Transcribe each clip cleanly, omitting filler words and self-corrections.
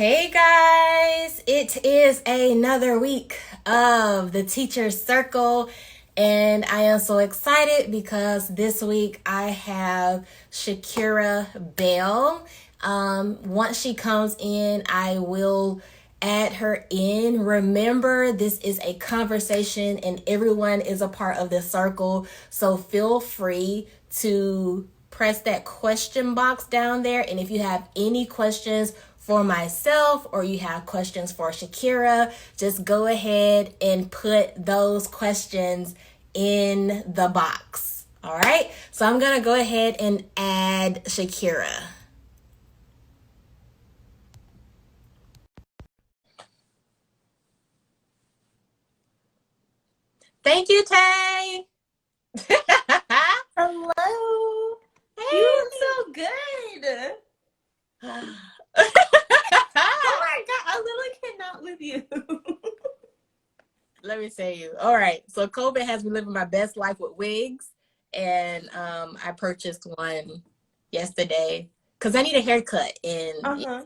Hey guys, it is another week of the Teacher's Circle, and I am so excited because this week I have Shakira Bell. Once she comes in, I will add her in. Remember, this is a conversation and everyone is a part of the circle, so feel free to press that question box down there. And if you have any questions for myself or you have questions for Shakira, just go ahead and put those questions in the box. All right, so I'm gonna go ahead and add Shakira. Thank you, Tay. Hello. Hey. You look so good. Oh my god, I literally cannot with you. Let me tell you. All right. So COVID has me living my best life with wigs. And I purchased one yesterday because I need a haircut. And Uh-huh.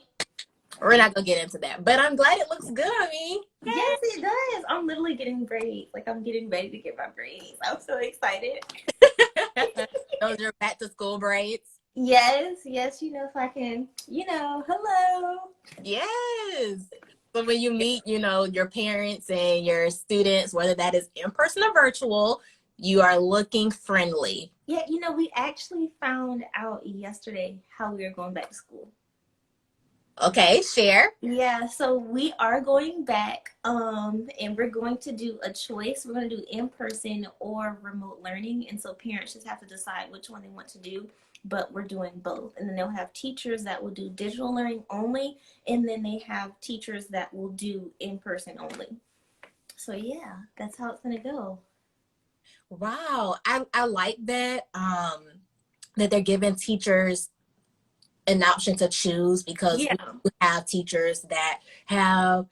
we're not going to get into that. But I'm glad it looks good on me. Yes, it does. I'm literally getting braids. Like I'm getting ready to get my braids. I'm so excited. Those are back to school braids. Yes, if I can, hello. Yes. So when you meet, your parents and your students, whether that is in person or virtual, you are looking friendly. Yeah, we actually found out yesterday how we are going back to school. Okay, share. Yeah, so we are going back, and we're going to do a choice. We're going to do in person or remote learning, and so parents just have to decide which one they want to do. But we're doing both, and then they'll have teachers that will do digital learning only, and then they have teachers that will do in person only. So yeah, that's how it's going to go. Wow, I like that that they're giving teachers an option to choose because Yeah, we have teachers that have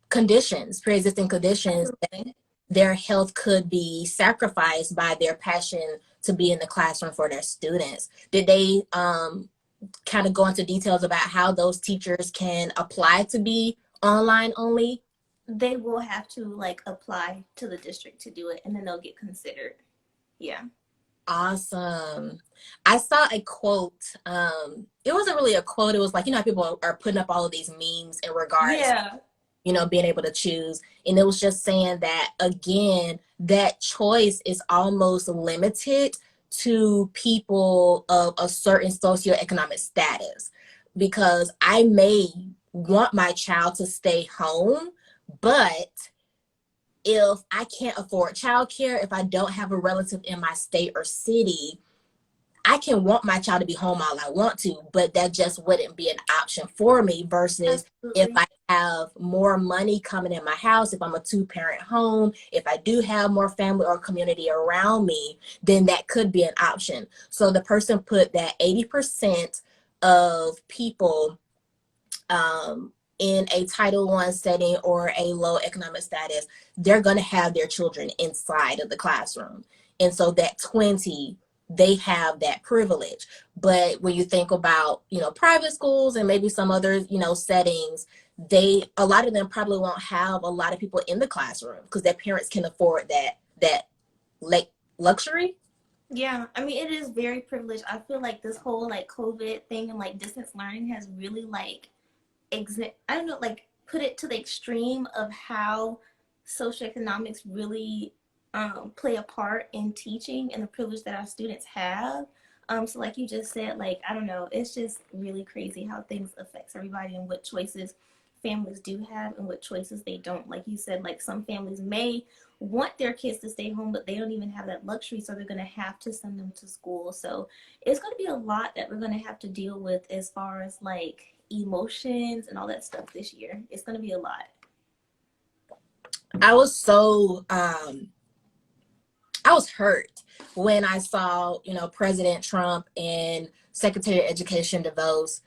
conditions, pre-existing conditions that absolutely. their health could be sacrificed by their passion to be in the classroom for their students. Did they kind of go into details about how those teachers can apply to be online only? They will have to like apply to the district to do it, and then they'll get considered. Yeah. Awesome. I saw a quote. It wasn't really a quote. It was like, how people are putting up all of these memes in regards, Yeah. being able to choose. And it was just saying that, again, that choice is almost limited to people of a certain socioeconomic status. Because I may want my child to stay home, but if I can't afford childcare, if I don't have a relative in my state or city, I can want my child to be home all I want to, but that just wouldn't be an option for me versus if Absolutely. I have more money coming in my house, if I'm a two-parent home, if I do have more family or community around me, then that could be an option. So the person put that 80% of people in a Title I setting or a low economic status, they're going to have their children inside of the classroom. And so that 20, they have that privilege. But when you think about, private schools and maybe some other, settings, a lot of them probably won't have a lot of people in the classroom because their parents can afford that like luxury. Yeah, I mean, it is very privileged. I feel like this whole like COVID thing and like distance learning has really like I don't know, like put it to the extreme of how socioeconomics really play a part in teaching and the privilege that our students have. So like you just said, like I don't know, it's just really crazy how things affects everybody and what choices families do have and what choices they don't. Like you said, like some families may want their kids to stay home, but they don't even have that luxury, so they're going to have to send them to school. So it's going to be a lot that we're going to have to deal with as far as like emotions and all that stuff this year. It's going to be a lot. I was so I was hurt when I saw, President Trump and Secretary of Education DeVos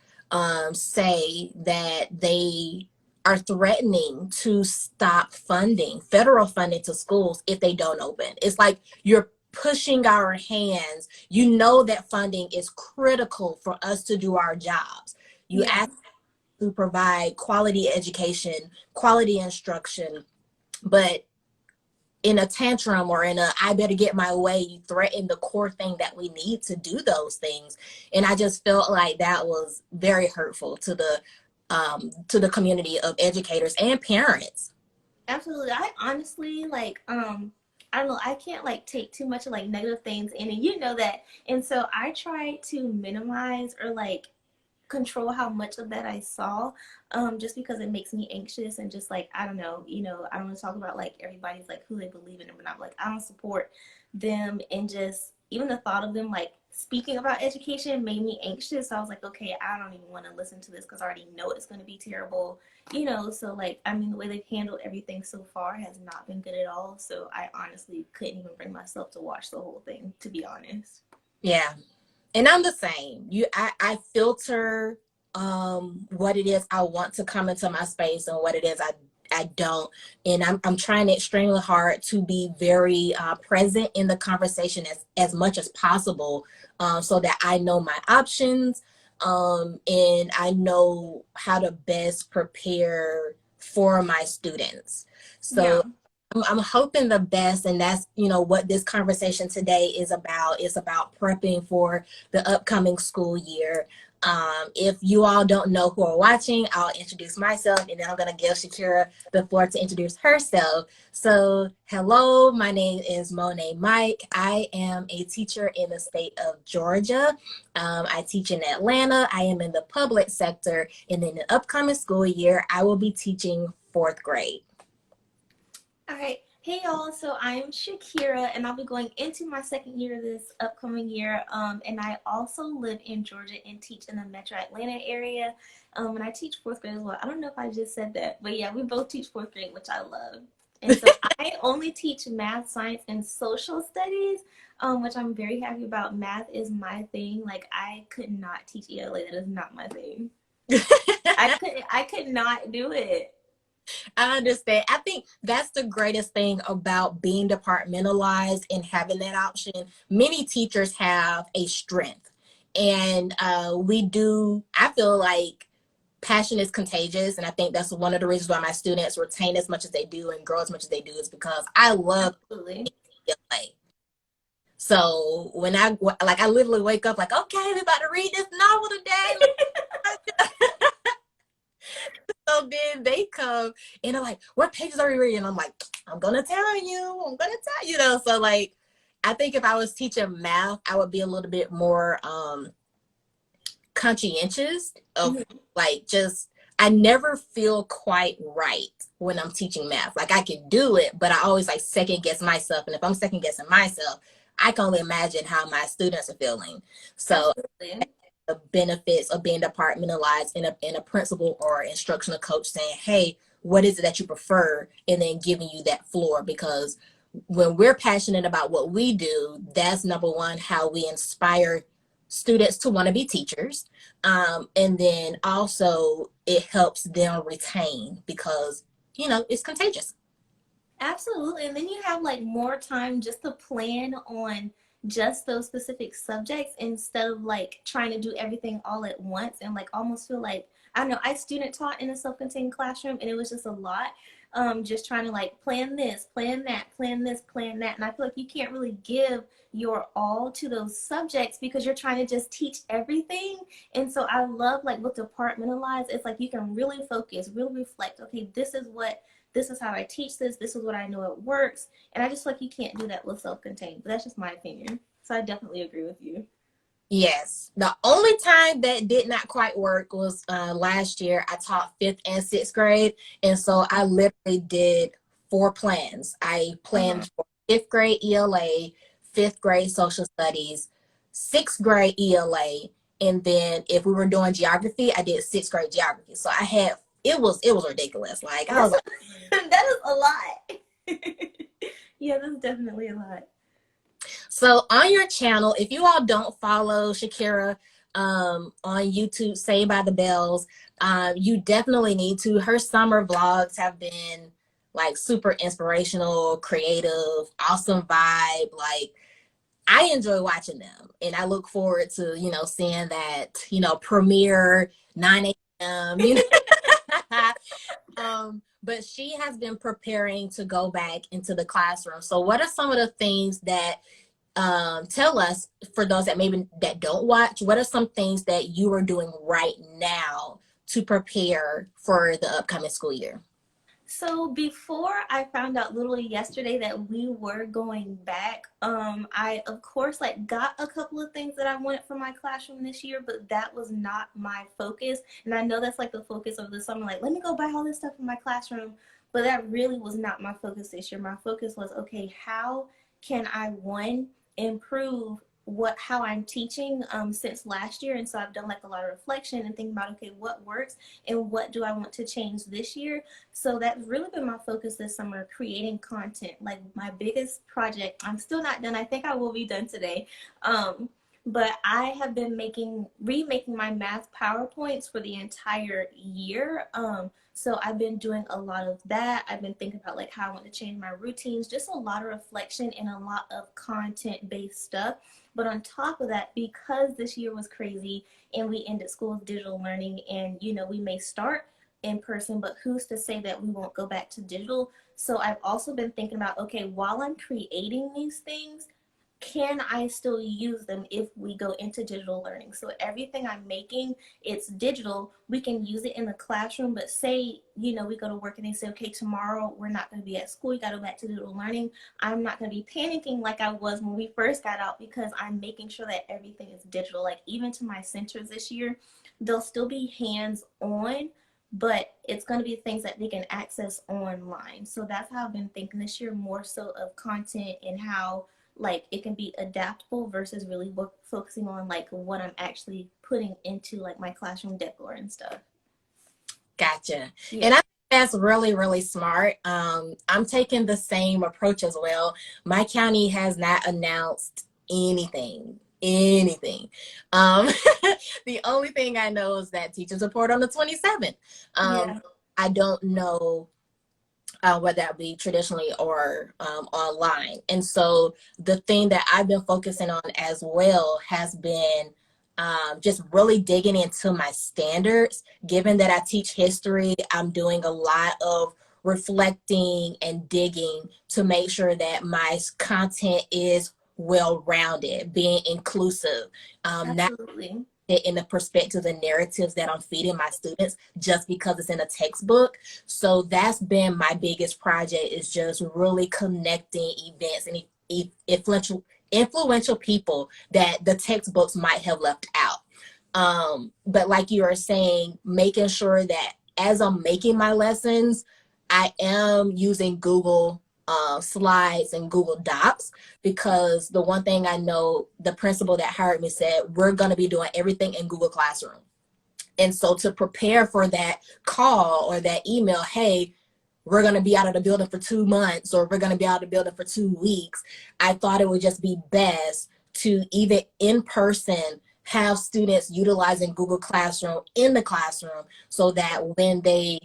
say that they are threatening to stop funding, federal funding to schools if they don't open. It's like you're pushing our hands. You know that funding is critical for us to do our jobs. You Yeah. ask to provide quality education, quality instruction, but in a tantrum or in a I better get my way, you threaten the core thing that we need to do those things. And I just felt like that was very hurtful to the community of educators and parents. Absolutely. I honestly like I don't know, I can't like take too much of like negative things in, and you know that. And so I try to minimize or like control how much of that I saw, just because it makes me anxious and just like I don't know, I don't want to talk about like everybody's like who they believe in, but I'm like I don't support them, and just even the thought of them like speaking about education made me anxious. So I was like, okay, I don't even want to listen to this because I already know it's going to be terrible, So like, I mean, the way they've handled everything so far has not been good at all. So I honestly couldn't even bring myself to watch the whole thing, to be honest. Yeah. And I'm the same. I filter what it is I want to come into my space and what it is I don't. And I'm trying extremely hard to be very present in the conversation as much as possible, so that I know my options, and I know how to best prepare for my students. Yeah. So I'm hoping the best, and that's what this conversation today is about. It's about prepping for the upcoming school year. If you all don't know who are watching, I'll introduce myself, and then I'm going to give Shakira the floor to introduce herself. So, hello, my name is Monet Mike. I am a teacher in the state of Georgia. I teach in Atlanta. I am in the public sector, and in the upcoming school year, I will be teaching fourth grade. All right. Hey y'all, so I'm Shakira and I'll be going into my second year this upcoming year. And I also live in Georgia and teach in the metro Atlanta area. And I teach fourth grade as well. I don't know if I just said that, but yeah, we both teach fourth grade, which I love. And so I only teach math, science, and social studies, which I'm very happy about. Math is my thing. Like I could not teach ELA. That is not my thing. I could not do it. I understand. I think that's the greatest thing about being departmentalized and having that option. Many teachers have a strength, and I feel like passion is contagious. And I think that's one of the reasons why my students retain as much as they do and grow as much as they do is because I love Absolutely. play. So when I literally wake up like, okay, we're about to read this novel today. So then they come and they're like, what pages are we reading? I'm like, I'm gonna tell you. So like I think if I was teaching math, I would be a little bit more conscientious of like just I never feel quite right when I'm teaching math. Like I can do it, but I always like second guess myself. And if I'm second guessing myself, I can only imagine how my students are feeling. So Absolutely. the benefits of being departmentalized in a principal or instructional coach saying, hey, what is it that you prefer? And then giving you that floor, because when we're passionate about what we do, that's number one, how we inspire students to want to be teachers. And then also it helps them retain because, it's contagious. Absolutely. And then you have like more time just to plan on just those specific subjects instead of like trying to do everything all at once and like almost feel like I don't know, I student taught in a self-contained classroom and it was just a lot. Just trying to like plan this, plan that, plan this, plan that. And I feel like you can't really give your all to those subjects because you're trying to just teach everything. And so I love like with departmentalized, it's like you can really focus, really reflect, okay, this is how I teach this. This is what I know it works. And I just feel like you can't do that with self-contained. But that's just my opinion. So I definitely agree with you. Yes. The only time that did not quite work was last year. I taught fifth and sixth grade. And so I literally did 4 plans. I Uh-huh. planned for fifth grade ELA, fifth grade social studies, sixth grade ELA. And then if we were doing geography, I did sixth grade geography. So it was ridiculous. Like I was That's like, that is a lot. Yeah, that's definitely a lot. so on your channel, if you all don't follow Shakira on YouTube, Saved by the Bells, you definitely need to. Her summer vlogs have been like super inspirational, creative, awesome vibe. Like I enjoy watching them, and I look forward to seeing that premiere 9 a.m. you know. But she has been preparing to go back into the classroom. So what are some of the things that tell us, for those that maybe that don't watch, what are some things that you are doing right now to prepare for the upcoming school year? So before I found out literally yesterday that we were going back, I of course like got a couple of things that I wanted for my classroom this year, but that was not my focus. And I know that's like the focus of the summer, like let me go buy all this stuff for my classroom, but that really was not my focus this year. My focus was okay, how can I one improve what how I'm teaching since last year, and so I've done like a lot of reflection and thinking about okay, what works and what do I want to change this year. So that's really been my focus this summer, creating content. Like my biggest project, I'm still not done. I think I will be done today. But I have been remaking my math PowerPoints for the entire year. So I've been doing a lot of that. I've been thinking about like how I want to change my routines, just a lot of reflection and a lot of content based stuff. But on top of that, because this year was crazy and we ended school with digital learning, and we may start in person, but who's to say that we won't go back to digital? So I've also been thinking about, okay, while I'm creating these things, can I still use them if we go into digital learning? So everything I'm making, it's digital. We can use it in the classroom, but say, we go to work and they say, okay, tomorrow we're not going to be at school. You got to go back to digital learning. I'm not going to be panicking like I was when we first got out, because I'm making sure that everything is digital. Like even to my centers this year, they'll still be hands on, but it's going to be things that they can access online. So that's how I've been thinking this year, more so of content and how like it can be adaptable versus really focusing on like what I'm actually putting into like my classroom decor and stuff. Gotcha. Yeah. And I think that's really, really smart. I'm taking the same approach as well. My county has not announced anything. Anything. Um, the only thing I know is that teachers report on the 27th. Yeah. I don't know whether that be traditionally or online. And so the thing that I've been focusing on as well has been just really digging into my standards. Given that I teach history, I'm doing a lot of reflecting and digging to make sure that my content is well rounded, being inclusive, not Absolutely. in the perspectives and narratives that I'm feeding my students just because it's in a textbook. So that's been my biggest project, is just really connecting events and influential people that the textbooks might have left out. But like you are saying, making sure that as I'm making my lessons, I am using Google slides and Google Docs, because the one thing I know, the principal that hired me said, we're going to be doing everything in Google Classroom. And so to prepare for that call or that email, hey, we're going to be out of the building for 2 months, or we're going to be out of the building for 2 weeks, I thought it would just be best to either in person have students utilizing Google Classroom in the classroom, so that when they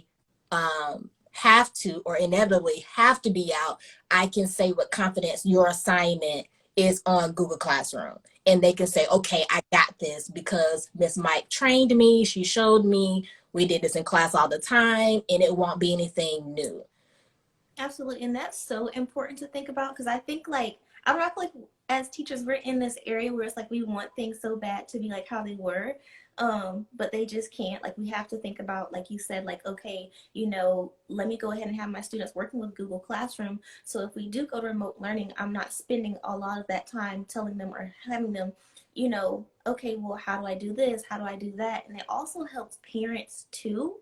have to or inevitably have to be out, I can say with confidence, your assignment is on Google Classroom. And they can say, okay, I got this because Miss Mike trained me, she showed me, we did this in class all the time, and it won't be anything new. Absolutely. And that's so important to think about, because I think like I don't know, I feel like as teachers we're in this area where it's like we want things so bad to be like how they were. But they just can't. Like we have to think about, like you said, like, okay, let me go ahead and have my students working with Google Classroom. So if we do go to remote learning, I'm not spending a lot of that time telling them or having them, okay, well, how do I do this? How do I do that? And it also helps parents too.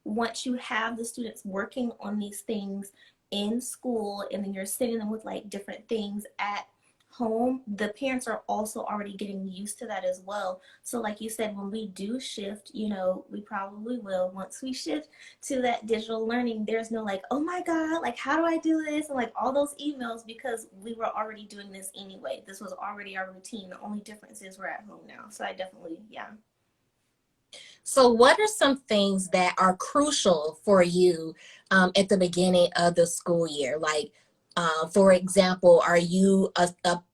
Once you have the students working on these things in school, and then you're sitting them with like different things at home, the parents are also already getting used to that as well. So like you said, when we do shift, we probably will, once we shift to that digital learning, there's no like, oh my god, like how do I do this, and like all those emails, because we were already doing this anyway. This was already our routine. The only difference is we're at home now. So I definitely, yeah. So, what are some things that are crucial for you at the beginning of the school year? Like, For example, are you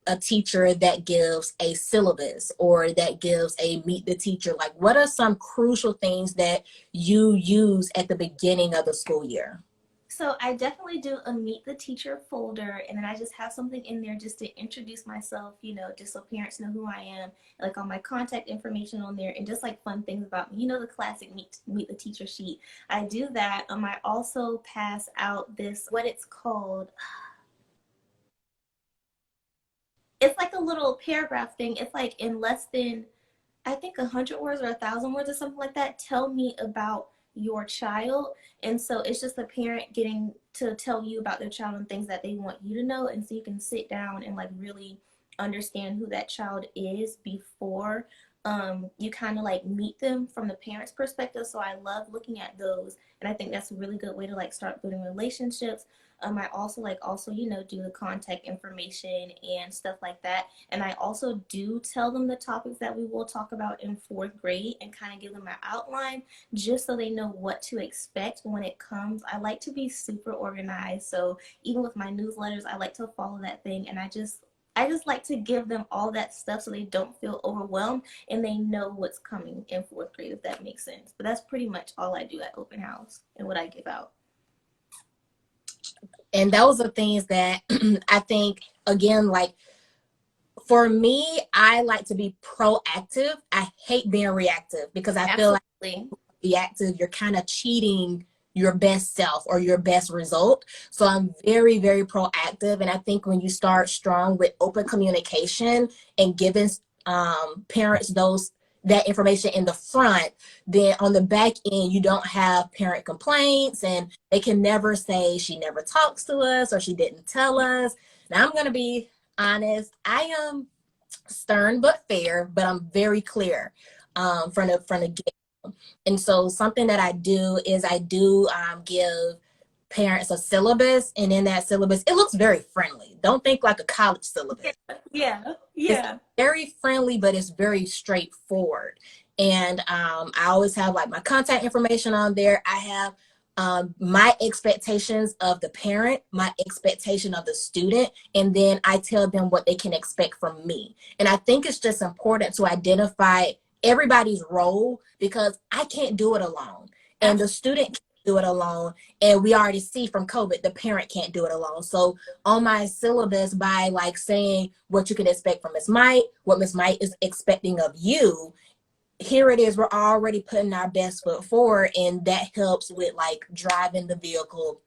a teacher that gives a syllabus or that gives a meet the teacher? Like, what are some crucial things that you use at the beginning of the school year? So I definitely do a meet the teacher folder, and then I just have something in there just to introduce myself, just so parents know who I am, like all my contact information on there, and just like fun things about me. The classic meet the teacher sheet. I do that. I also pass out this, what it's called. It's like a little paragraph thing. It's like in less than, I think, 100 words or 1,000 words or something like that. Tell me about your child. And so it's just a parent getting to tell you about their child and things that they want you to know. And so you can sit down and like really understand who that child is before you kind of like meet them from the parent's perspective. So I love looking at those. And I think that's a really good way to like start building relationships. I also do the contact information and stuff like that. And I also do tell them the topics that we will talk about in fourth grade and kind of give them an outline just so they know what to expect when it comes. I like to be super organized. So even with my newsletters, I like to follow that thing. And I just like to give them all that stuff so they don't feel overwhelmed and they know what's coming in fourth grade, if that makes sense. But that's pretty much all I do at open house and what I give out. And those are things that I think, again, like for me, I like to be proactive. I hate being reactive because I feel like Absolutely. reactive, you're kind of cheating your best self or your best result. So I'm very, very proactive. And I think when you start strong with open communication and giving parents that information in the front, then on the back end, you don't have parent complaints and they can never say she never talks to us or she didn't tell us. Now I'm going to be honest. I am stern but fair, but I'm very clear from the get. And so something that I do is I do give parents a syllabus, and in that syllabus, it looks very friendly. Don't think like a college syllabus. Yeah. It's Yeah. very friendly, but it's very straightforward. And I always have like my contact information on there. I have my expectations of the parent, my expectation of the student, and then I tell them what they can expect from me. And I think it's just important to identify everybody's role because I can't do it alone. And the student can't do it alone. And we already see from COVID, the parent can't do it alone. So on my syllabus, by like saying what you can expect from Miss Mike, what Miss Mike is expecting of you, here it is. We're already putting our best foot forward, and that helps with like driving the vehicle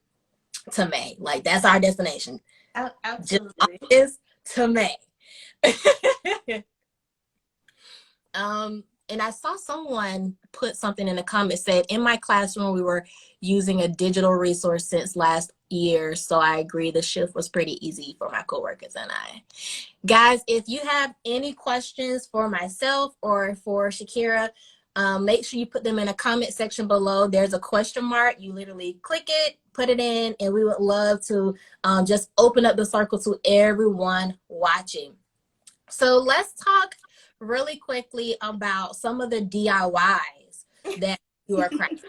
to May. Like that's our destination. Just Absolutely. August to May. And I saw someone put something in the comments said, in my classroom, we were using a digital resource since last year. So I agree the shift was pretty easy for my coworkers and I. Guys, if you have any questions for myself or for Shakira, make sure you put them in a comment section below. There's a question mark. You literally click it, put it in, and we would love to just open up the circle to everyone watching. So let's talk really quickly about some of the DIYs that you are crafting.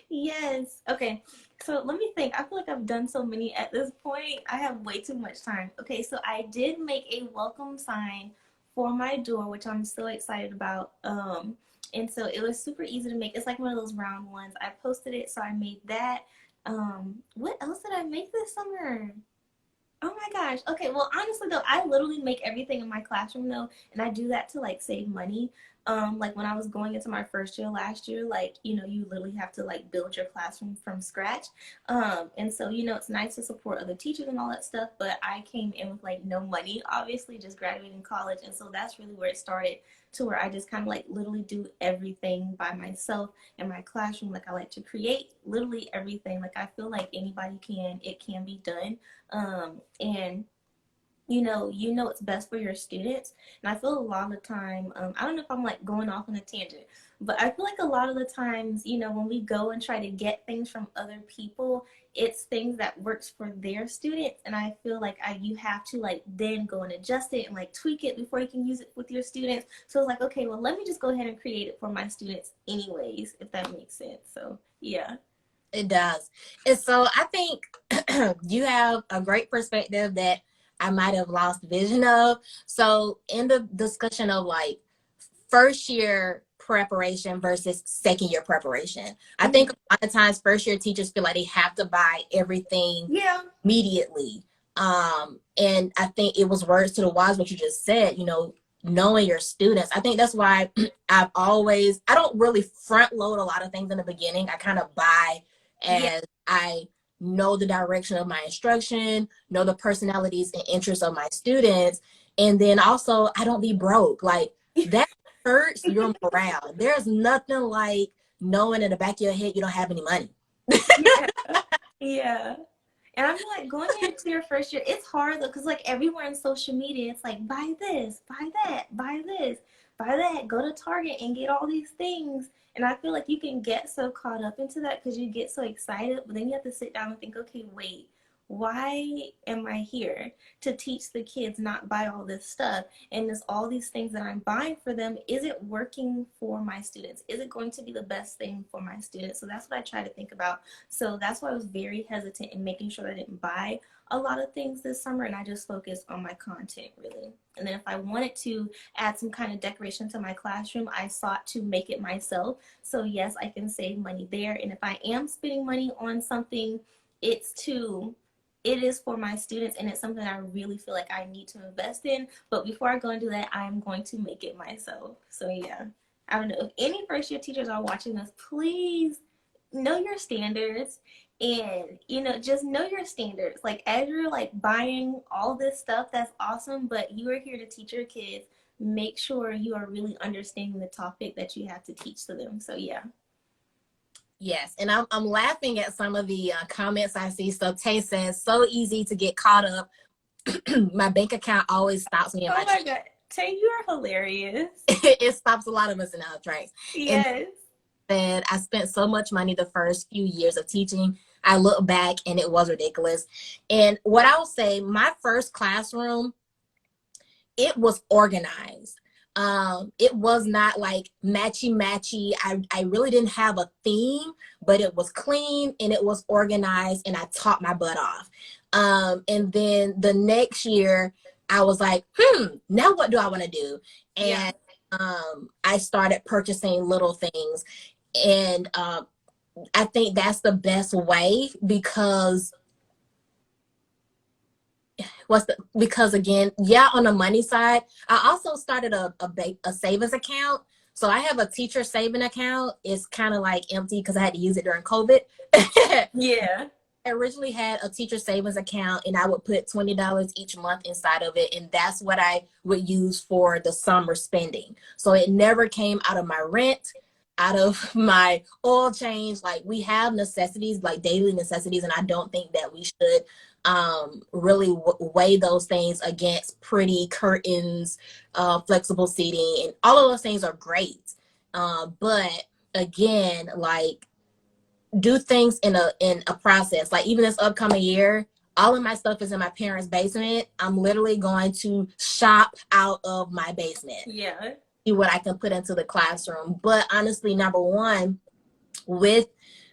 Yes. Okay. So let me think. I feel like I've done so many at this point. I have way too much time. Okay, so I did make a welcome sign for my door, which I'm so excited about. And so it was super easy to make. It's like one of those round ones. I posted it, so I made that. What else did I make this summer? Oh my gosh. Okay, well honestly though, I literally make everything in my classroom though, and I do that to like save money. Like when I was going into my first year last year, like, you literally have to like build your classroom from scratch. And so, it's nice to support other teachers and all that stuff, but I came in with like no money, obviously, just graduating college. And so that's really where it started, to where I just kind of like literally do everything by myself in my classroom. Like I like to create literally everything. Like I feel like anybody can, it can be done. And it's best for your students. And I feel a lot of the time, I don't know if I'm like going off on a tangent, but I feel like a lot of the times, when we go and try to get things from other people, it's things that works for their students. And I feel like you have to like then go and adjust it and like tweak it before you can use it with your students. So it's like, okay, well, let me just go ahead and create it for my students anyways, if that makes sense. So yeah. It does. And so I think you have a great perspective that I might have lost vision of. So in the discussion of like first year preparation versus second year preparation, I think a lot of times first year teachers feel like they have to buy everything Yeah. immediately. And I think it was words to the wise what you just said, knowing your students. I think that's why I don't really front load a lot of things in the beginning. I kind of buy Yeah. as I know the direction of my instruction, know the personalities and interests of my students. And then also I don't be broke. Like that hurts your morale. There's nothing like knowing in the back of your head you don't have any money. Yeah. Yeah. And I feel like going into your first year, it's hard though, because like everywhere on social media, it's like buy this, buy that, buy this, buy that, go to Target and get all these things. And I feel like you can get so caught up into that because you get so excited, but then you have to sit down and think, okay, wait, why am I here? To teach the kids, not buy all this stuff. And there's all these things that I'm buying for them. Is it working for my students? Is it going to be the best thing for my students? So that's what I try to think about. So that's why I was very hesitant in making sure I didn't buy a lot of things this summer, and I just focused on my content really. And then if I wanted to add some kind of decoration to my classroom, I sought to make it myself. So yes, I can save money there. And if I am spending money on something, it is for my students, and it's something I really feel like I need to invest in. But before I go and do that, I'm going to make it myself. So yeah, I don't know if any first year teachers are watching this, please know your standards, and just know your standards. Like as you're like buying all this stuff, that's awesome, but you are here to teach your kids. Make sure you are really understanding the topic that you have to teach to them. So yeah. Yes, and I'm laughing at some of the comments I see. So Tay says, so easy to get caught up. My bank account always stops me in Oh my my God, Tay, you are hilarious. It stops a lot of us in our tracks. And Yes. then I spent so much money the first few years of teaching. I look back and it was ridiculous. And what I will say, my first classroom, it was organized. It was not like matchy. I really didn't have a theme, but it was clean and it was organized, and I taught my butt off. And then the next year I was like, now what do I want to do? Yeah. And I started purchasing little things. And I think that's the best way because because again, yeah, on the money side, I also started a savings account. So I have a teacher saving account. It's kind of like empty because I had to use it during COVID. Yeah. I originally had a teacher savings account, and I would put $20 each month inside of it, and that's what I would use for the summer spending. So it never came out of my rent, out of my oil change. Like we have necessities, like daily necessities, and I don't think that we should really weigh those things against pretty curtains, flexible seating, and all of those things are great. But again, like do things in a process. Like even this upcoming year, all of my stuff is in my parents' basement. I'm literally going to shop out of my basement. Yeah. See what I can put into the classroom. But honestly, number one, with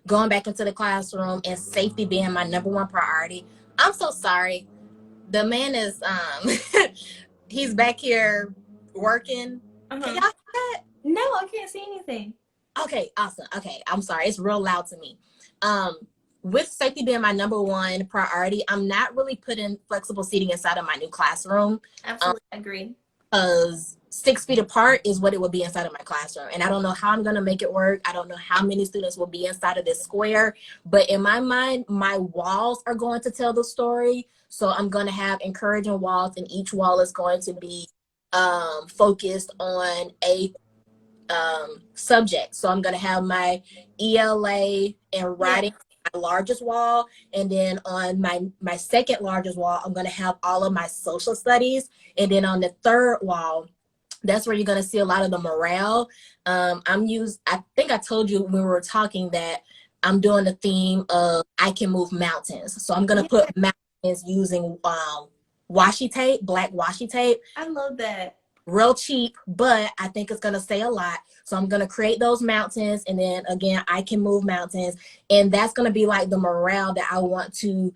going back into the classroom and safety being my number one priority, I'm so sorry. The man is he's back here working. Can y'all hear that? No, I can't see anything. Okay, awesome. Okay, I'm sorry. It's real loud to me. Um, with safety being my number one priority, I'm not really putting flexible seating inside of my new classroom. Absolutely agree. Because 6 feet apart is what it would be inside of my classroom. And I don't know how I'm going to make it work. I don't know how many students will be inside of this square. But in my mind, my walls are going to tell the story. So I'm going to have encouraging walls, and each wall is going to be focused on a subject. So I'm going to have my ELA and writing my largest wall, and then on my second largest wall I'm going to have all of my social studies, and then on the third wall, that's where you're going to see a lot of the morale. I think I told you when we were talking that I'm doing the theme of I can move mountains. So I'm going to put mountains using washi tape, black washi tape. I love that. Real cheap, but I think it's going to say a lot. So I'm going to create those mountains, and then again, I can move mountains, and that's going to be like the morale that I want to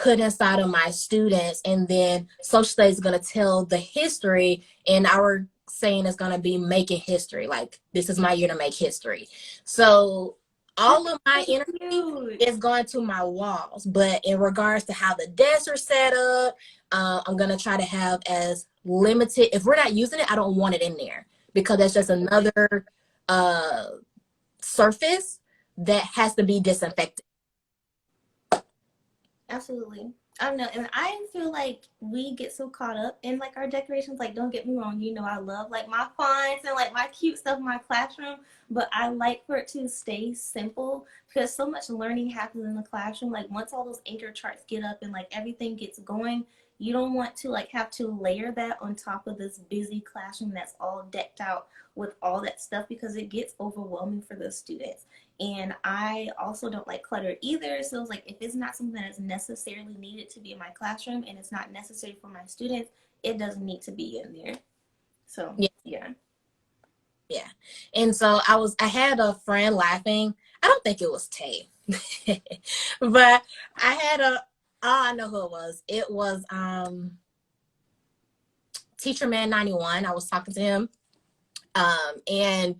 put inside of my students, and then social studies is going to tell the history, and our saying is going to be making history. Like, this is my year to make history. So all of my So energy cute. is going to my walls. But in regards to how the desks are set up, I'm going to try to have as limited, if we're not using it, I don't want it in there, because that's just another uh, surface that has to be disinfected. Absolutely. I don't know, and I feel like we get so caught up in like our decorations. Like, don't get me wrong, you know I love like my fonts and like my cute stuff in my classroom, but I like for it to stay simple because so much learning happens in the classroom. Like once all those anchor charts get up and like everything gets going, you don't want to like have to layer that on top of this busy classroom that's all decked out with all that stuff because it gets overwhelming for the students. And I also don't like clutter either. So it's like if it's not something that is necessarily needed to be in my classroom and it's not necessary for my students, it doesn't need to be in there. So Yeah. yeah. Yeah. And so I had a friend laughing. I don't think it was Tay. But I had I know who it was. It was Teacher Man 91. I was talking to him. And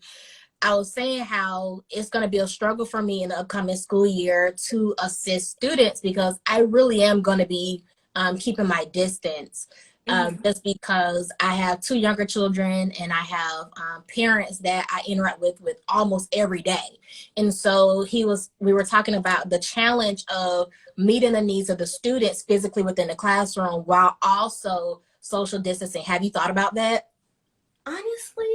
I was saying how it's going to be a struggle for me in the upcoming school year to assist students, because I really am going to be keeping my distance, Mm-hmm. just because I have two younger children and I have parents that I interact with almost every day. And so we were talking about the challenge of meeting the needs of the students physically within the classroom while also social distancing. Have you thought about that? Honestly,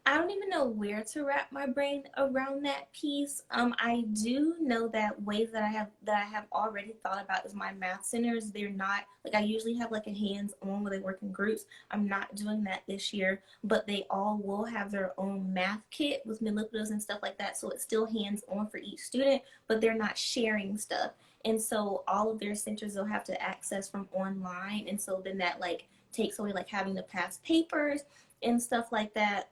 I don't even know where to wrap my brain around that piece. I do know that ways that I have already thought about is my math centers. They're not like I usually have like a hands-on where they work in groups. I'm not doing that this year, but they all will have their own math kit with manipulatives and stuff like that. So it's still hands-on for each student, but they're not sharing stuff. And so all of their centers they'll have to access from online. And so then that like takes away like having to pass papers and stuff like that.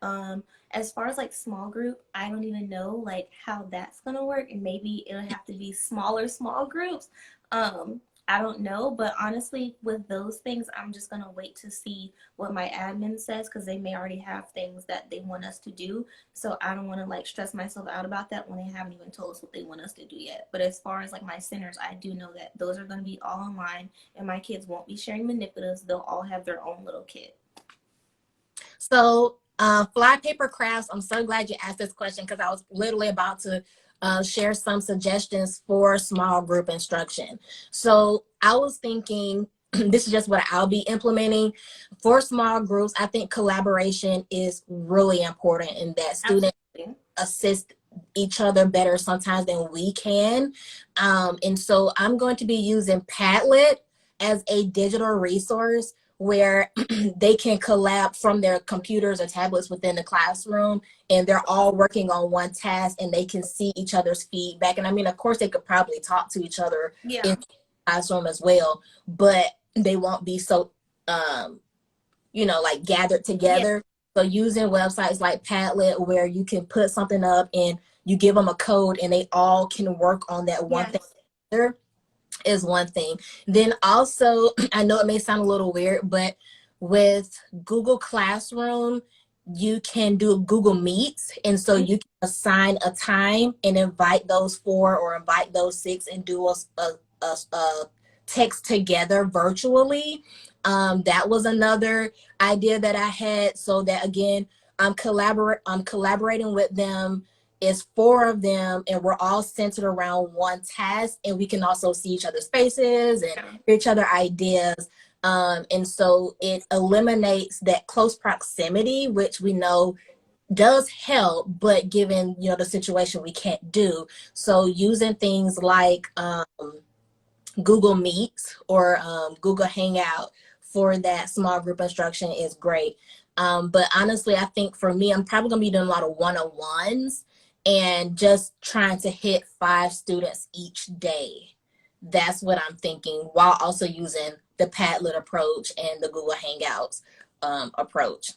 As far as like small group, I don't even know like how that's gonna work, and maybe it'll have to be smaller small groups. I don't know, but honestly, with those things, I'm just gonna wait to see what my admin says because they may already have things that they want us to do. So I don't want to like stress myself out about that when they haven't even told us what they want us to do yet. But as far as like my centers, I do know that those are gonna be all online, and my kids won't be sharing manipulatives. They'll all have their own little kit. So, fly paper crafts, I'm so glad you asked this question because I was literally about to share some suggestions for small group instruction. So, I was thinking this is just what I'll be implementing for small groups. I think collaboration is really important, and that students Absolutely. assist each other better sometimes than we can. And so I'm going to be using Padlet as a digital resource where they can collab from their computers or tablets within the classroom, and they're all working on one task and they can see each other's feedback. And I mean, of course, they could probably talk to each other in Yeah. the classroom as well, but they won't be so like gathered Yeah. together. So using websites like Padlet where you can put something up and you give them a code and they all can work on that one thing Yes. together is one thing. Then also, I know it may sound a little weird, but with Google Classroom, you can do Google Meets. And so you can assign a time and invite those four or invite those six and do a text together virtually. That was another idea that I had, so that again, I'm collaborating with them. Is four of them, and we're all centered around one task, and we can also see each other's faces and Yeah. hear each other ideas. And so it eliminates that close proximity, which we know does help, but given the situation, we can't do. So using things like Google Meet or Google Hangout for that small group instruction is great. But honestly, I think for me, I'm probably going to be doing a lot of one-on-ones and just trying to hit 5 students each day. That's what I'm thinking, while also using the Padlet approach and the Google Hangouts approach.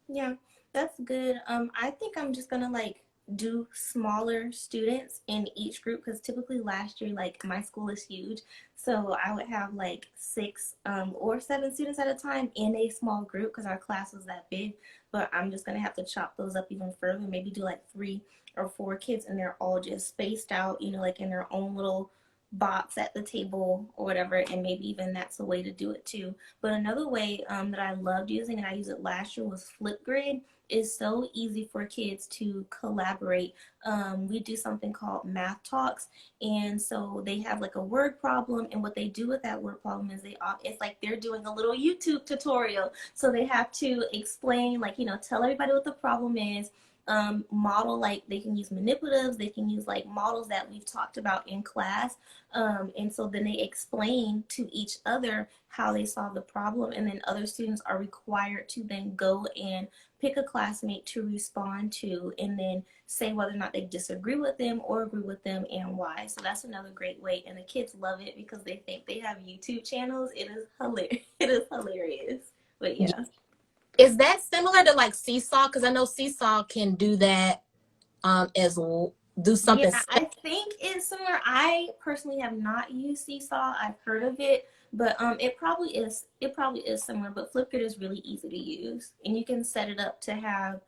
Yeah, that's good. I think I'm just gonna like do smaller students in each group, because typically last year, like my school is huge, so I would have like 6 or 7 students at a time in a small group because our class was that big. But I'm just gonna have to chop those up even further, maybe do like 3 or 4 kids, and they're all just spaced out, like in their own little box at the table or whatever. And maybe even that's a way to do it too. But another way that I loved using, and I used it last year, was Flipgrid. Is so easy for kids to collaborate. We do something called math talks, and so they have like a word problem, and what they do with that word problem is it's like they're doing a little YouTube tutorial. So they have to explain, like, tell everybody what the problem is, model, like they can use manipulatives, they can use like models that we've talked about in class, and so then they explain to each other how they solve the problem, and then other students are required to then go and pick a classmate to respond to, and then say whether or not they disagree with them or agree with them and why. So that's another great way, and the kids love it because they think they have YouTube channels. It is hilarious. It is hilarious. But yeah. Is that similar to like Seesaw? Because I know Seesaw can do that as well, do something. Yeah, I think it's similar. I personally have not used Seesaw. I've heard of it, but it probably is. It probably is similar. But Flipgrid is really easy to use, and you can set it up to have.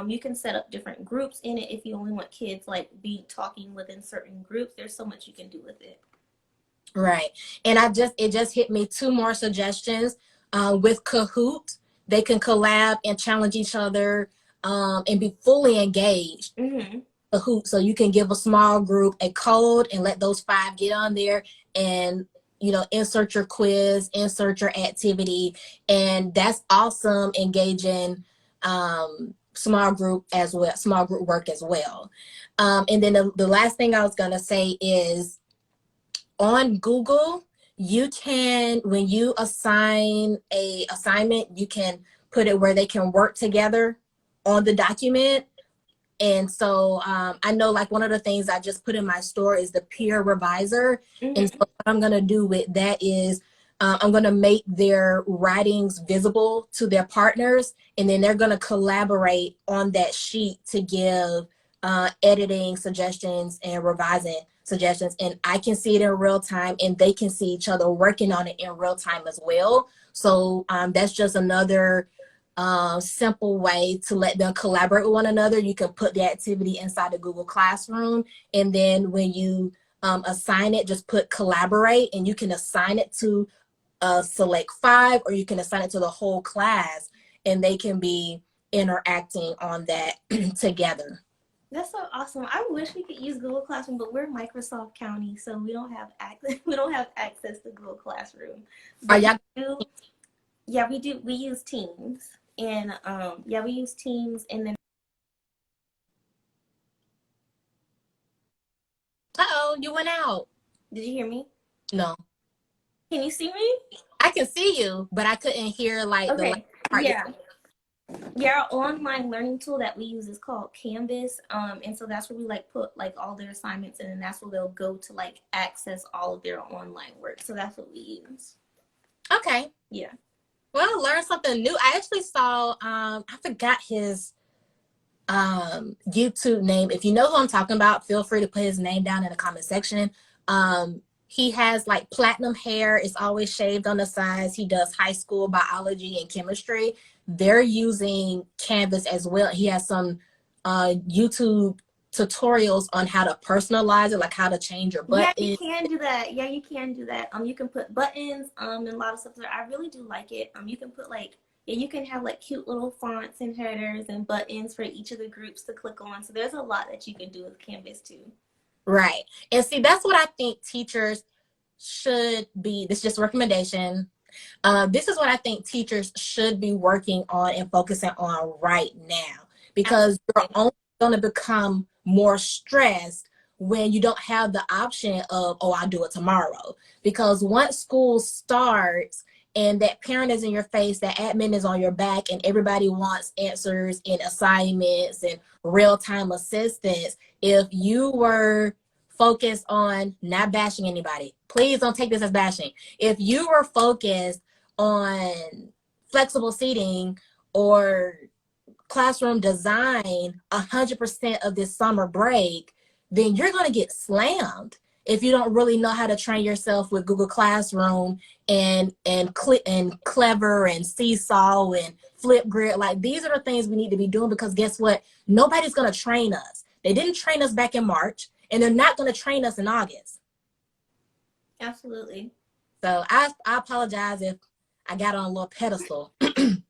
You can set up different groups in it if you only want kids like be talking within certain groups. There's so much you can do with it. Right. And it just hit me 2 more suggestions. With Kahoot, they can collab and challenge each other, and be fully engaged. Mm-hmm. Kahoot, so you can give a small group a code and let those 5 get on there and insert your quiz, insert your activity, and that's awesome, engaging small group work as well. And then the last thing I was gonna say is, on Google, you can, when you assign a assignment, you can put it where they can work together on the document. And so I know, like, one of the things I just put in my store is the peer reviser. Mm-hmm. And so what I'm going to do with that is I'm going to make their writings visible to their partners, and then they're going to collaborate on that sheet to give editing suggestions and revising suggestions. And I can see it in real time, and they can see each other working on it in real time as well. So that's just another simple way to let them collaborate with one another. You can put the activity inside the Google Classroom, and then when you assign it, just put collaborate, and you can assign it to select 5, or you can assign it to the whole class, and they can be interacting on that together. That's so awesome. I wish we could use Google Classroom, but we're Microsoft County, so we don't have access. We don't have access to Google Classroom. Are But y'all? yeah, we do. We use Teams, and yeah, we use Teams, and then. Uh-oh, you went out. Did you hear me? No, Can you see me? I can see you, but I couldn't hear like the last Okay. part. Yeah. Yeah, our online learning tool that we use is called Canvas. And so that's where we like put like all their assignments in, and that's where they'll go to like access all of their online work. So that's what we use. Okay. Yeah. Well, learn something new. I actually saw I forgot his YouTube name. If you know who I'm talking about, feel free to put his name down in the comment section. He has like platinum hair. It's always shaved on the sides. He does high school biology and chemistry. They're using Canvas as well. He has some YouTube tutorials on how to personalize it, like how to change your button. Yeah, you can do that. Yeah, you can do that. You can put buttons, and a lot of stuff there. I really do like it. You can put like, yeah, you can have like cute little fonts and headers and buttons for each of the groups to click on. So there's a lot that you can do with Canvas too. Right. And see, that's what I think teachers should be. This is just a recommendation. This is what I think teachers should be working on and focusing on right now, because you're only going to become more stressed when you don't have the option of, oh, I'll do it tomorrow. Because once school starts and that parent is in your face, that admin is on your back, and everybody wants answers and assignments and real-time assistance, if you were focused on not bashing anybody, please don't take this as bashing. If you were focused on flexible seating or classroom design 100% of this summer break, then you're going to get slammed if you don't really know how to train yourself with Google Classroom and Clever and Seesaw and Flipgrid. Like, these are the things we need to be doing, because guess what? Nobody's going to train us. They didn't train us back in March, and they're not going to train us in August. Absolutely. So I apologize if I got on a little pedestal.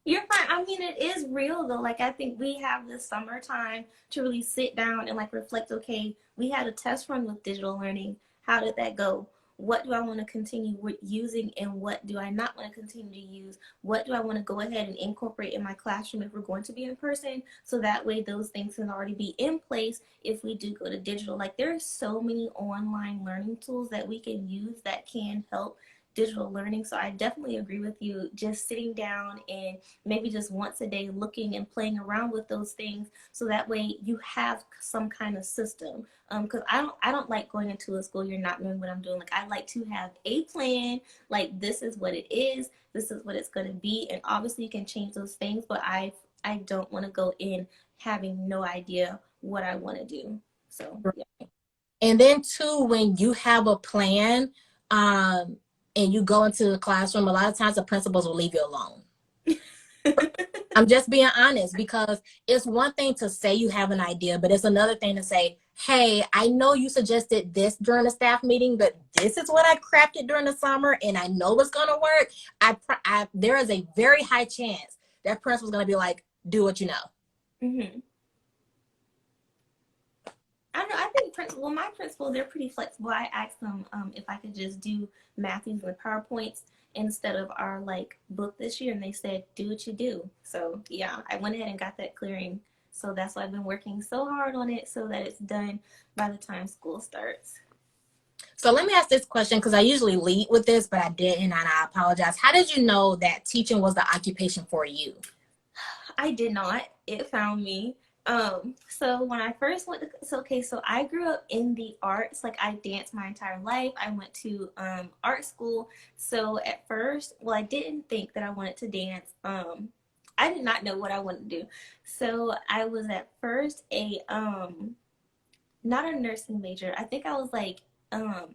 You're fine. I mean, it is real though. Like, I think we have this summertime to really sit down and like reflect. Okay, we had a test run with digital learning. How did that go? What do I want to continue using, and what do I not want to continue to use? What do I want to go ahead and incorporate in my classroom if we're going to be in person? So that way those things can already be in place if we do go to digital. Like, there are so many online learning tools that we can use that can help digital learning. So I definitely agree with you. Just sitting down and maybe just once a day looking and playing around with those things, so that way you have some kind of system. Because I don't like going into a school year not knowing what I'm doing. Like, I like to have a plan. Like, this is what it is. This is what it's going to be. And obviously you can change those things, but I don't want to go in having no idea what I want to do. So yeah. And then too, when you have a plan, and you go into the classroom, a lot of times the principals will leave you alone. I'm just being honest, because it's one thing to say you have an idea, but it's another thing to say, hey, I know you suggested this during the staff meeting, but this is what I crafted during the summer, and I know it's going to work. There is a very high chance that principal's going to be like, do what you know. Mm-hmm. I don't know. I think my principal, they're pretty flexible. I asked them if I could just do Matthews and PowerPoints instead of our like book this year, and they said, do what you do. So yeah, I went ahead and got that clearing. So that's why I've been working so hard on it, so that it's done by the time school starts. So let me ask this question, because I usually lead with this, but I didn't, and I apologize. How did you know that teaching was the occupation for you? I did not. It found me. So when I first went to, so I grew up in the arts. Like, I danced my entire life. I went to art school. So at first, well, I didn't think that I wanted to dance. I did not know what I wanted to do. So I was at first a not a nursing major. I think I was like I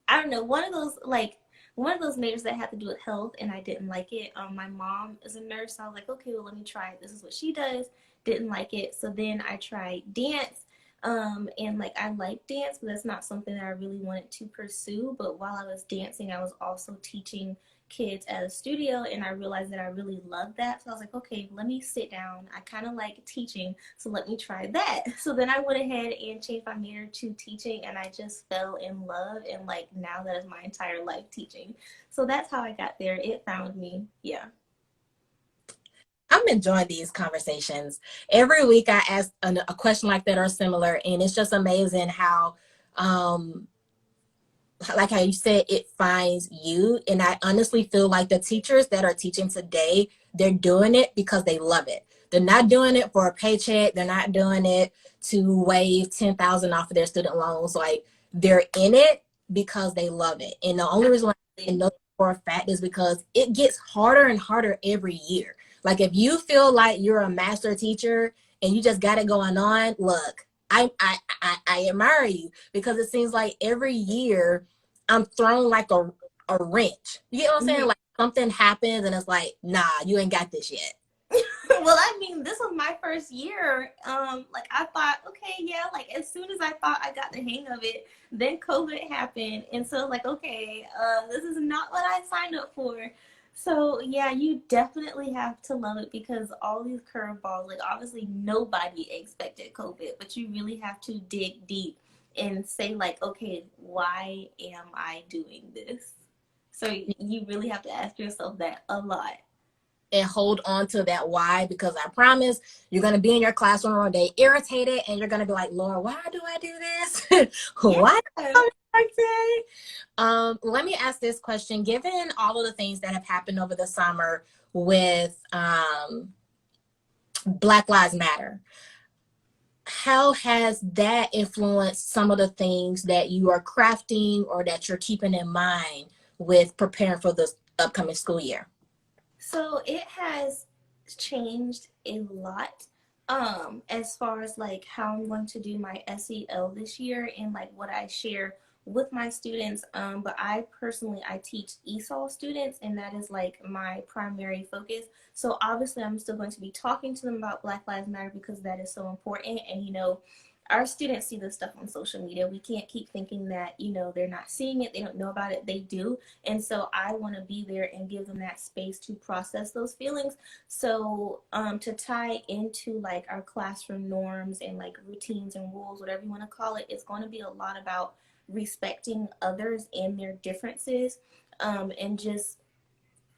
don't know, one of those majors that had to do with health, and I didn't like it. My mom is a nurse, so I was like, okay, well, let me try it. This is what she does. Didn't like it. So then I tried dance. And like, I like dance, but that's not something that I really wanted to pursue. But while I was dancing, I was also teaching kids at a studio, and I realized that I really loved that. So I was like, okay, let me sit down. I kind of like teaching, so let me try that. So then I went ahead and changed my major to teaching, and I just fell in love, and like, now that is my entire life, teaching. So that's how I got there. It found me. Yeah. I'm enjoying these conversations. Every week I ask a question like that or similar, and it's just amazing how, like how you said, it finds you. And I honestly feel like the teachers that are teaching today, they're doing it because they love it. They're not doing it for a paycheck. They're not doing it to waive 10,000 off of their student loans. Like, they're in it because they love it. And the only reason why I know for a fact is because it gets harder and harder every year. Like, if you feel like you're a master teacher and you just got it going on, look, I admire you, because it seems like every year I'm thrown like a wrench. You get what I'm saying? Mm-hmm. Like, something happens and it's like, nah, you ain't got this yet. Well, I mean, this was my first year. Like, I thought, okay, yeah, like, as soon as I thought I got the hang of it, then COVID happened. And so, like, okay, this is not what I signed up for. So, yeah, you definitely have to love it, because all these curveballs, like, obviously nobody expected COVID, but you really have to dig deep and say, like, okay, why am I doing this? So, you really have to ask yourself that a lot. And hold on to that why, because I promise you're going to be in your classroom all day irritated, and you're going to be like, Lord, why do I do this? Yeah. Why do I like that? Let me ask this question. Given all of the things that have happened over the summer with Black Lives Matter, how has that influenced some of the things that you are crafting or that you're keeping in mind with preparing for this upcoming school year? So it has changed a lot. as far as like how I'm going to do my SEL this year and like what I share with my students. But I personally I teach ESOL students, and that is like my primary focus. So obviously I'm still going to be talking to them about Black Lives Matter because that is so important. And our students see this stuff on social media. We can't keep thinking that, they're not seeing it, they don't know about it. They do. And so I want to be there and give them that space to process those feelings. So to tie into like our classroom norms and like routines and rules, whatever you want to call it, it's going to be a lot about respecting others and their differences, and just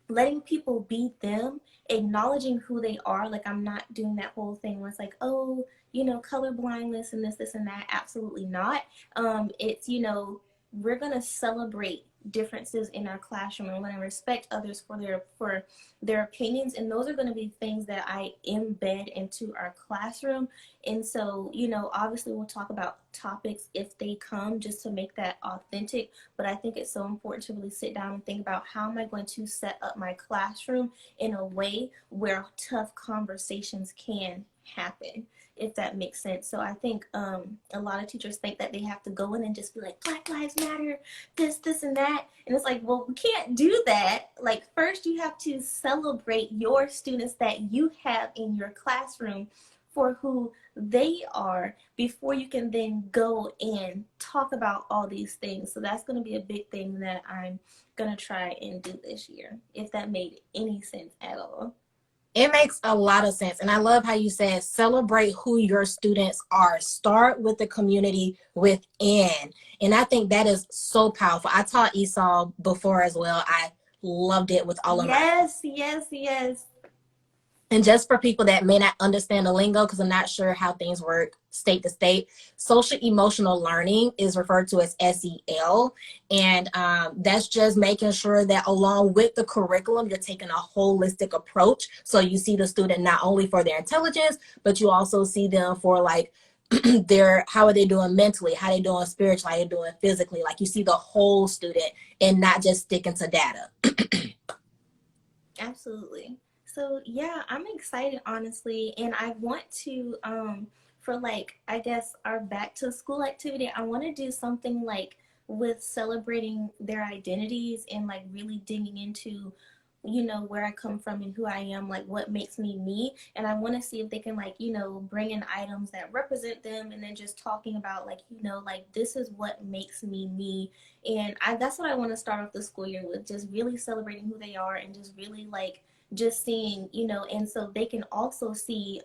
letting people be them, acknowledging who they are. Like, I'm not doing that whole thing where it's like, oh, color blindness and this and that. Absolutely not. It's, we're going to celebrate differences in our classroom. We're going to respect others for their opinions, and those are going to be things that I embed into our classroom. And so, obviously we'll talk about topics if they come, just to make that authentic. But I think it's so important to really sit down and think about, how am I going to set up my classroom in a way where tough conversations can happen, if that makes sense. So I think a lot of teachers think that they have to go in and just be like, Black Lives Matter, this, and that. And it's like, well, we can't do that. Like, first you have to celebrate your students that you have in your classroom for who they are, before you can then go and talk about all these things. So that's going to be a big thing that I'm going to try and do this year, if that made any sense at all. It makes a lot of sense. And I love how you said celebrate who your students are. Start with the community within. And I think that is so powerful. I taught ESOL before as well. I loved it with all of my. Yes. And just for people that may not understand the lingo, because I'm not sure how things work state to state, social emotional learning is referred to as SEL. And that's just making sure that along with the curriculum, you're taking a holistic approach. So you see the student not only for their intelligence, but you also see them for like how are they doing mentally, how they doing spiritually, how they doing physically. Like, you see the whole student and not just sticking to data. Absolutely. So yeah, I'm excited, honestly, and I want to for like, I guess, our back to school activity, I want to do something like with celebrating their identities and like really digging into where I come from and who I am, like what makes me me. And I want to see if they can like bring in items that represent them, and then just talking about like like, this is what makes me me. And that's what I want to start off the school year with, just really celebrating who they are, and just really like just seeing, and so they can also see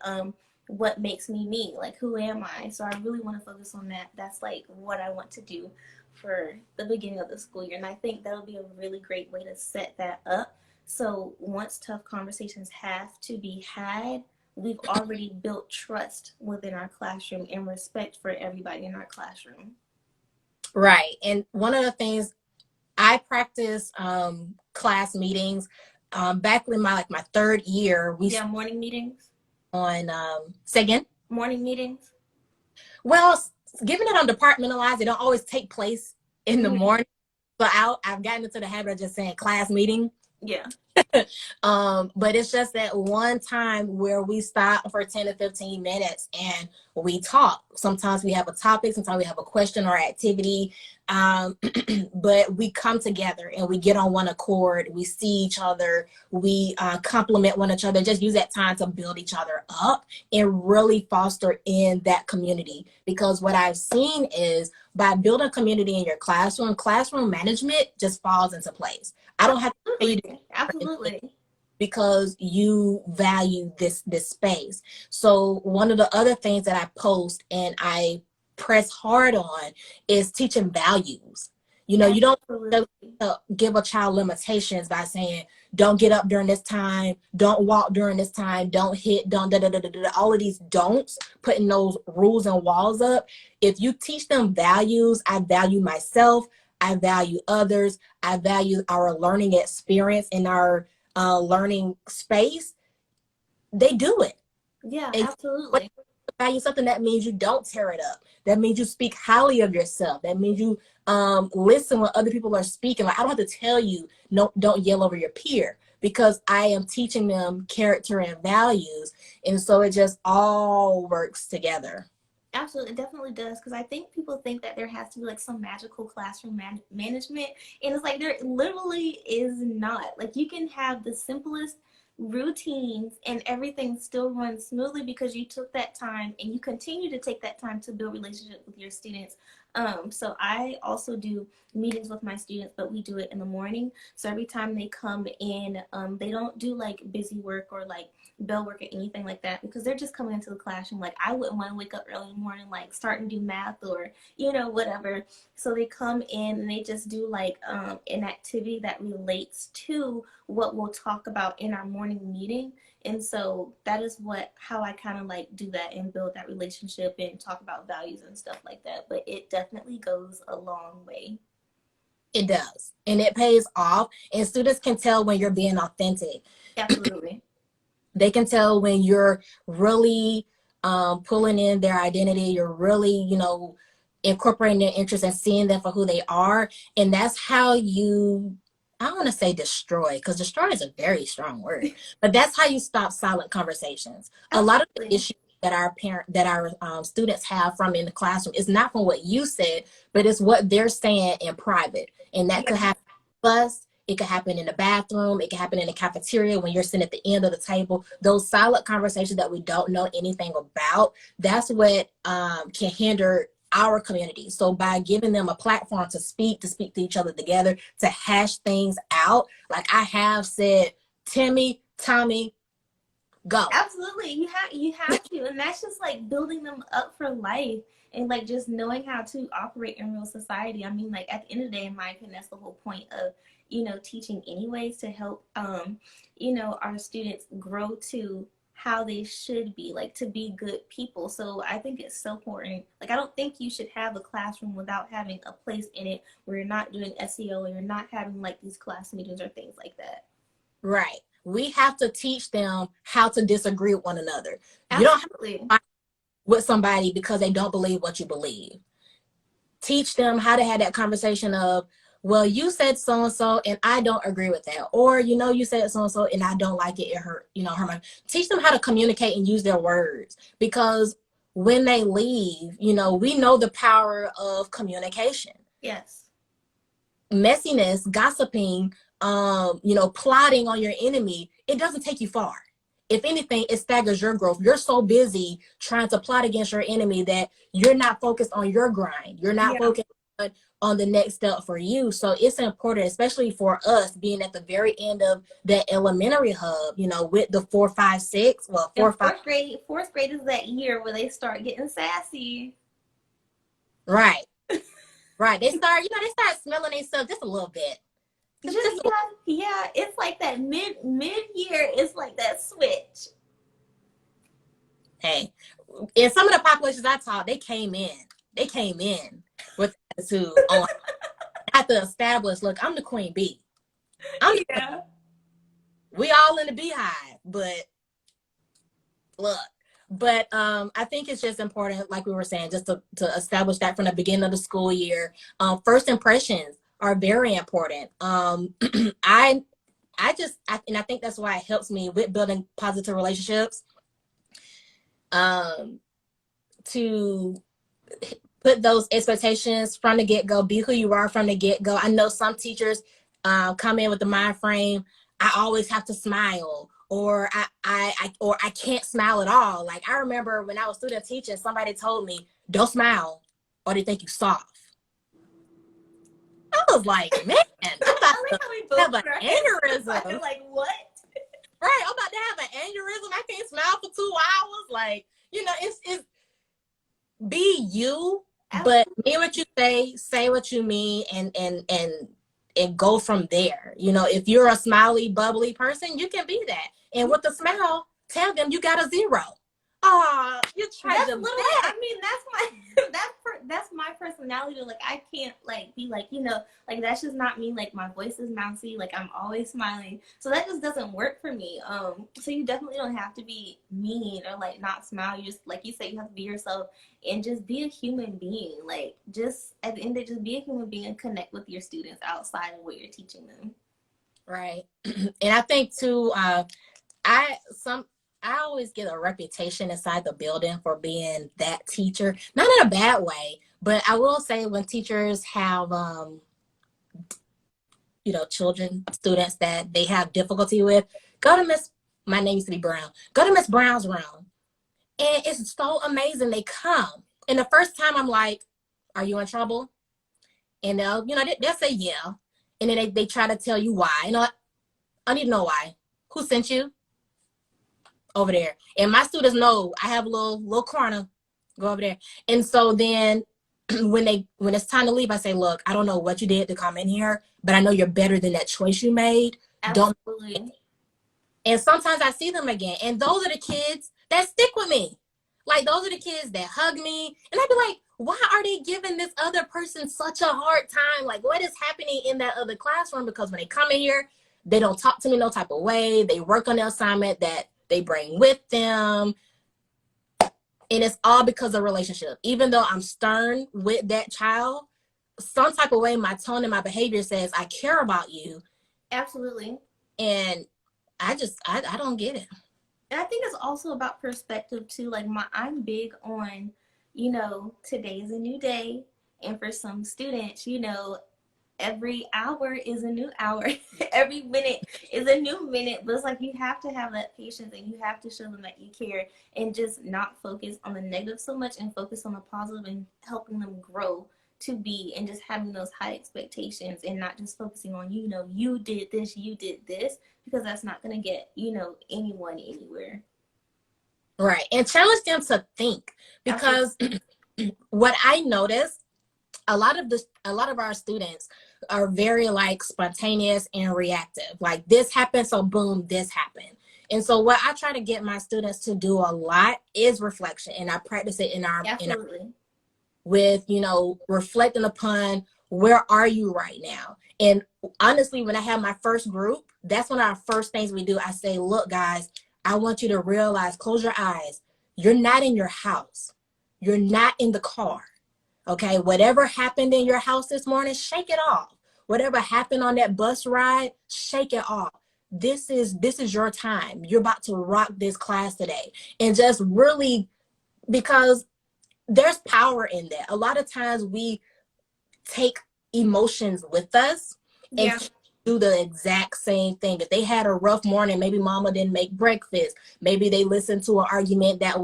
what makes me me, like who am I. So I really want to focus on that. That's like what I want to do for the beginning of the school year, and I think that'll be a really great way to set that up. So once tough conversations have to be had, we've already built trust within our classroom and respect for everybody in our classroom. Right. And one of the things I practice class meetings. Back in my third year, we morning meetings. On say again? Morning meetings. Well, given it on departmentalized, they don't always take place in the morning. So I've gotten into the habit of just saying class meeting. Yeah. But it's just that one time where we stop for 10 to 15 minutes and we talk. Sometimes we have a topic, sometimes we have a question or activity. But we come together and we get on one accord. We see each other. We compliment one another. Just use that time to build each other up and really foster in that community. Because what I've seen is, by building community in your classroom management just falls into place. I don't have to tell you to absolutely, because you value this space. So one of the other things that I post and I press hard on is teaching values. You don't give a child limitations by saying, don't get up during this time, don't walk during this time, don't hit, don't all of these don'ts, putting those rules and walls up. If you teach them values, I value myself, I value others, I value our learning experience in our learning space, they do it. Yeah, absolutely. Value something, that means you don't tear it up. That means you speak highly of yourself. That means you listen when other people are speaking. Like, I don't have to tell you, no, don't yell over your peer, because I am teaching them character and values. And so it just all works together. Absolutely, it definitely does. Because I think people think that there has to be like some magical classroom management, and it's like there literally is not. Like you can have the simplest routines and everything still runs smoothly because you took that time and you continue to take that time to build relationships with your students. So I also do meetings with my students, but we do it in the morning. So every time they come in, they don't do like busy work or like bell work or anything like that because they're just coming into the classroom. Like I wouldn't want to wake up early in the morning, like start and do math or, whatever. So they come in and they just do like an activity that relates to what we'll talk about in our morning meeting. And so that is how I kind of like do that and build that relationship and talk about values and stuff like that. But it definitely goes a long way. It does. And it pays off. And students can tell when you're being authentic. Absolutely. They can tell when you're really pulling in their identity. You're really, incorporating their interests and seeing them for who they are. And that's how you, I don't want to say destroy, because destroy is a very strong word, but that's how you stop silent conversations. A lot of the Absolutely. issues that our students have from in the classroom is not from what you said, but it's what they're saying in private. And that could Yeah. happen in the bus, it could happen in the bathroom, it could happen in the cafeteria when you're sitting at the end of the table. Those silent conversations that we don't know anything about, that's what can hinder our community. So by giving them a platform to speak to each other together, to hash things out, like I have said, Timmy, Tommy, go. Absolutely. You have to. And that's just like building them up for life and like just knowing how to operate in real society. I mean, like at the end of the day, in my opinion, that's the whole point of, teaching anyways to help our students grow to how they should be, like to be good people. So I think it's so important. Like I don't think you should have a classroom without having a place in it where you're not doing SEO or you're not having like these class meetings or things like that. Right. We have to teach them how to disagree with one another. You don't have to Absolutely. fight with somebody because they don't believe what you believe. Teach them how to have that conversation of, well, you said so and so and I don't agree with that, or you said so and so and I don't like it, it hurt my. Teach them how to communicate and use their words, because when they leave, we know the power of communication. Yes. Messiness, gossiping, plotting on your enemy, it doesn't take you far. If anything, it staggers your growth. You're so busy trying to plot against your enemy that you're not focused on your grind. You're not Yeah. focused on the next step for you. So it's important, especially for us being at the very end of that elementary hub, with the 4, 5, 6, well, And 4, 5. fourth grade is that year where they start getting sassy. Right, right. They start smelling themselves just a little bit. Just yeah. It's like that mid year. It's like that switch. Hey, in some of the populations I taught, they came in. They came in with attitude on. I have to establish, look, I'm the queen bee. Yeah. We all in the beehive, but look. But I think it's just important, like we were saying, just to establish that from the beginning of the school year. First impressions are very important. I and I think that's why it helps me with building positive relationships. To put those expectations from the get-go, be who you are from the get-go. I know some teachers come in with the mind frame, I always have to smile, or I can't smile at all. Like I remember when I was student teaching, somebody told me, don't smile or they think you soft. I was like, man, I'm about I like to how we have both an put our hands aneurysm. like what? Right, I'm about to have an aneurysm. I can't smile for 2 hours. Like, it's be you, but Absolutely. mean what you say what you mean, and go from there. If you're a smiley, bubbly person, you can be that. And with a smile, tell them you got a 0. Oh, you tried That's your literally. best. I mean, that's my that's my personality. Like I can't like be like like that's just not me. Like my voice is mousy. Like I'm always smiling. So that just doesn't work for me. So you definitely don't have to be mean or like not smile. You just like you say, you have to be yourself and just be a human being. Like just at the end of the day, just be a human being and connect with your students outside of what you're teaching them. Right. And I think too, I some I always get a reputation inside the building for being that teacher. Not in a bad way, but I will say when teachers have children, students that they have difficulty with, go to Miss my name used to be Brown. Go to Miss Brown's room. And it's so amazing. They come. And the first time I'm like, are you in trouble? And they'll say yeah. And then they try to tell you why. I need to know why. Who sent you over there? And my students know I have a little corner. Go over there. And so then when it's time to leave, I say, look, I don't know what you did to come in here, but I know you're better than that choice you made. Don't. Absolutely. And sometimes I see them again. And those are the kids that stick with me. Like, those are the kids that hug me. And I'd be like, why are they giving this other person such a hard time? Like, what is happening in that other classroom? Because when they come in here, they don't talk to me no type of way. They work on the assignment that they bring with them. And it's all because of relationship. Even though I'm stern with that child, some type of way, my tone and my behavior says, I care about you. Absolutely. And I don't get it. And I think it's also about perspective too. Like I'm big on, today is a new day. And for some students, every hour is a new hour. Every minute is a new minute. But it's like you have to have that patience and you have to show them that you care and just not focus on the negative so much and focus on the positive and helping them grow to be and just having those high expectations and not just focusing on, you did this, because that's not going to get, anyone anywhere. Right. And challenge them to think, because what I noticed, a lot of our students are very like spontaneous and reactive. Like, this happened, so boom, this happened. And so what I try to get my students to do a lot is reflection, and I practice it with reflecting upon where are you right now. And honestly, when I have my first group, that's one of our first things we do. I say, look guys, I want you to realize, close your eyes, you're not in your house, you're not in the car. Okay, whatever happened in your house this morning, shake it off. Whatever happened on that bus ride, shake it off. This is your time. You're about to rock this class today. And just really, because there's power in that. A lot of times we take emotions with us and do the exact same thing. If they had a rough morning, maybe mama didn't make breakfast, maybe they listened to an argument that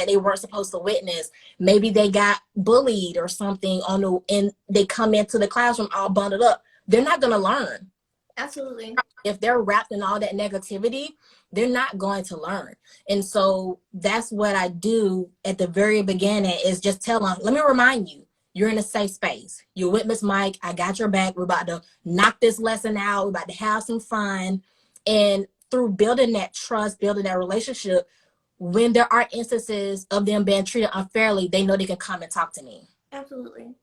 they weren't supposed to witness, maybe they got bullied or something and they come into the classroom all bundled up, they're not going to learn. Absolutely. If they're wrapped in all that negativity, they're not going to learn. And so that's what I do at the very beginning, is just tell them, let me remind you, you're in a safe space. You're with Miss Mike. I got your back. We're about to knock this lesson out. We're about to have some fun. And through building that trust, building that relationship, when there are instances of them being treated unfairly, they know they can come and talk to me. Absolutely.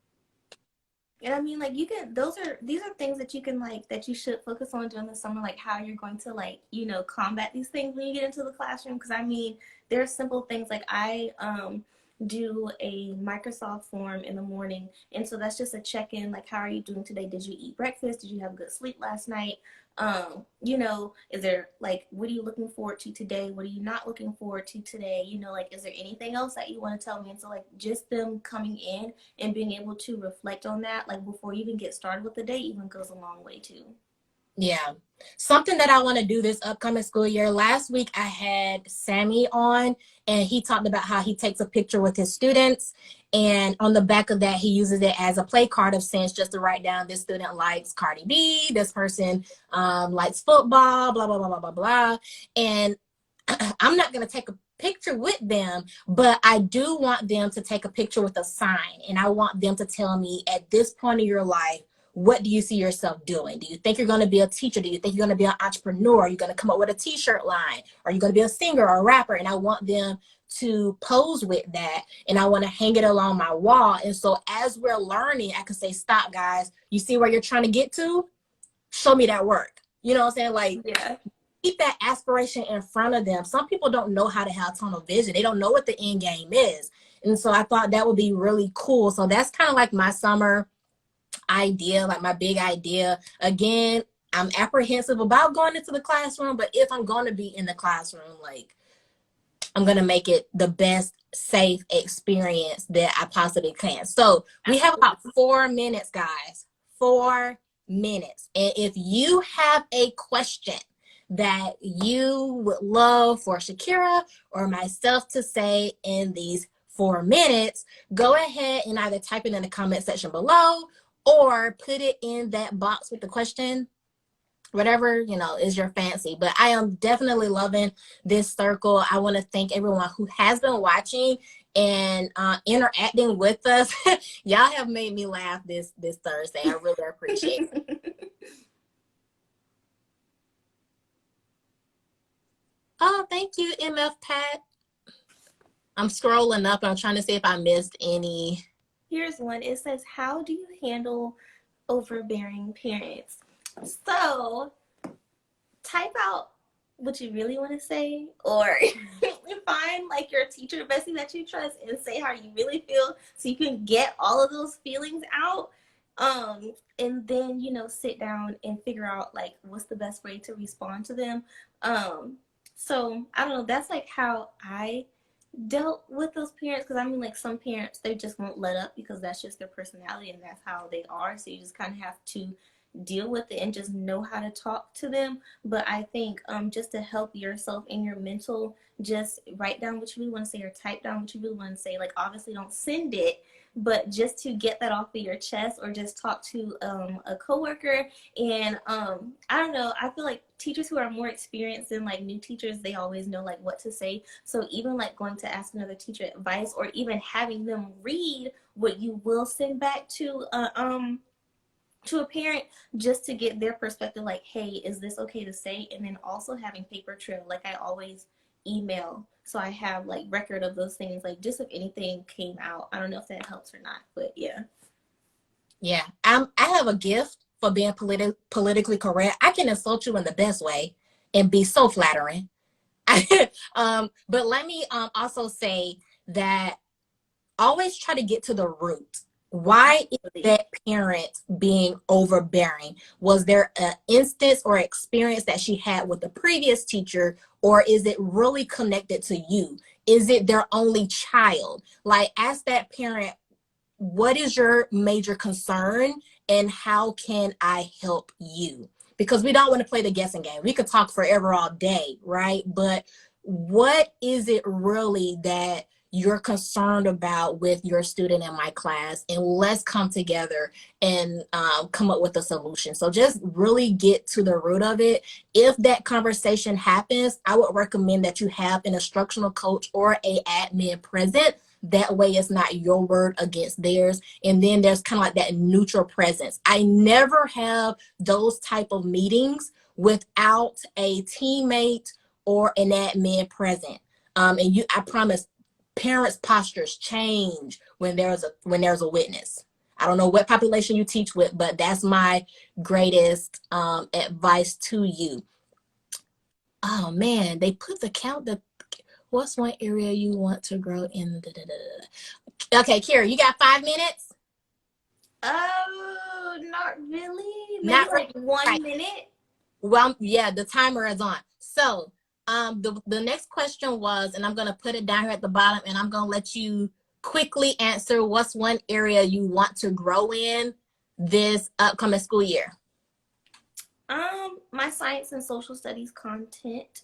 And I mean, like, these are things that you can, like, that you should focus on during the summer, like how you're going to, like, combat these things when you get into the classroom. Because I mean, there are simple things like I do a Microsoft form in the morning, and so that's just a check-in, like, how are you doing today? Did you eat breakfast? Did you have good sleep last night? Is there, like, what are you looking forward to today? What are you not looking forward to today? Like, is there anything else that you want to tell me? And so, like, just them coming in and being able to reflect on that, like, before you even get started with the day, even goes a long way too. Yeah. Something that I want to do this upcoming school year. Last week I had Sammy on, and he talked about how he takes a picture with his students, and on the back of that he uses it as a play card of sense, just to write down, this student likes Cardi B, this person likes football, blah blah blah blah blah blah. And I'm not going to take a picture with them, but I do want them to take a picture with a sign, and I want them to tell me, at this point in your life, what do you see yourself doing? Do you think you're going to be a teacher? Do you think you're going to be an entrepreneur? Are you going to come up with a t-shirt line? Are you going to be a singer or a rapper? And I want them to pose with that, and I want to hang it along my wall. And so as we're learning, I can say, stop guys, you see where you're trying to get to? Show me that work. You know what I'm saying? Like, yeah. Keep that aspiration in front of them. Some people don't know how to have tunnel vision. They don't know what the end game is. And so I thought that would be really cool. So that's kind of like my summer idea, like my big idea. Again, I'm apprehensive about going into the classroom, but if I'm going to be in the classroom, like, I'm going to make it the best safe experience that I possibly can. So we have about 4 minutes, guys. 4 minutes. And if you have a question that you would love for Shakira or myself to say in these 4 minutes, go ahead and either type it in the comment section below or put it in that box with the question, whatever, is your fancy. But I am definitely loving this circle. I want to thank everyone who has been watching and interacting with us. Y'all have made me laugh this Thursday. I really appreciate it. Oh, thank you, MF Pat. I'm scrolling up and I'm trying to see if I missed any. Here's one. It says, how do you handle overbearing parents? So type out what you really want to say, or find like your teacher, bestie that you trust, and say how you really feel so you can get all of those feelings out. And then, sit down and figure out like what's the best way to respond to them. So I don't know, that's like how I dealt with those parents, because I mean, like, some parents, they just won't let up because that's just their personality and that's how they are. So you just kind of have to deal with it and just know how to talk to them. But I think just to help yourself in your mental, just write down what you really want to say or type down what you really want to say. Like, obviously don't send it, but just to get that off of your chest, or just talk to a coworker. And I don't know, I feel like teachers who are more experienced than like new teachers, they always know like what to say. So even like going to ask another teacher advice, or even having them read what you will send back to a parent, just to get their perspective, like, hey, is this okay to say? And then also having paper trail, like I always email, so I have like record of those things, like just if anything came out. I don't know if that helps or not, but yeah. I have a gift for being politically correct. I can insult you in the best way and be so flattering. But let me also say that always try to get to the root. Why is that parent being overbearing? Was there an instance or experience that she had with the previous teacher, or is it really connected to you? Is it their only child? Like, ask that parent, what is your major concern and how can I help you? Because we don't want to play the guessing game. We could talk forever all day, right? But what is it really that you're concerned about with your student in my class? And let's come together and come up with a solution. So just really get to the root of it. If that conversation happens, I would recommend that you have an instructional coach or a admin present. That way it's not your word against theirs. And then there's kind of like that neutral presence. I never have those type of meetings without a teammate or an admin present. I promise, parents' postures change when there's a witness. I don't know what population you teach with, but that's my greatest advice to you. Oh man, they put the count. What's one area you want to grow in? Okay, Kira, you got 5 minutes? Oh, not really. Maybe Not like really. 1 minute. Well, yeah, the timer is on. So the next question was, and I'm going to put it down here at the bottom, and I'm going to let you quickly answer, what's one area you want to grow in this upcoming school year? My science and social studies content.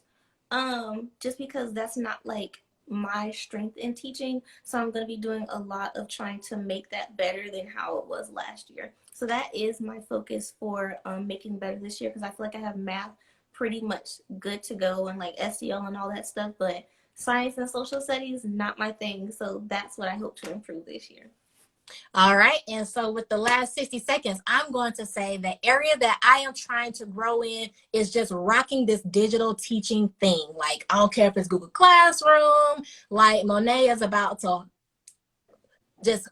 Just because that's not like my strength in teaching. So I'm going to be doing a lot of trying to make that better than how it was last year. So that is my focus for making better this year, because I feel like I have math pretty much good to go, and like SEL and all that stuff, but science and social studies, not my thing. So that's what I hope to improve this year. All right. And so with the last 60 seconds, I'm going to say the area that I am trying to grow in is just rocking this digital teaching thing. Like, I don't care if it's Google Classroom, like Monet is about to just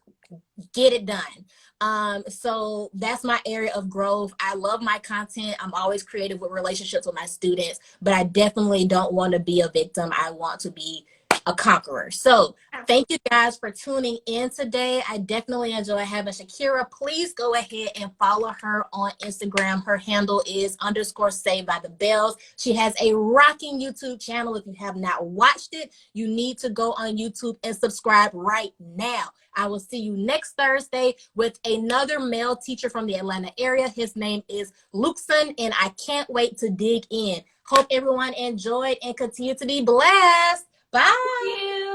get it done. So that's my area of growth. I love my content. I'm always creative with relationships with my students, but I definitely don't want to be a victim. I want to be a conqueror. So thank you guys for tuning in today. I definitely enjoy having Shakira. Please go ahead and follow her on Instagram. Her handle is _Saved by the Bells. She has a rocking YouTube channel. If you have not watched it, you need to go on YouTube and subscribe right now. I will see you next Thursday with another male teacher from the Atlanta area. His name is Lukeson, and I can't wait to dig in. Hope everyone enjoyed and continue to be blessed. Bye.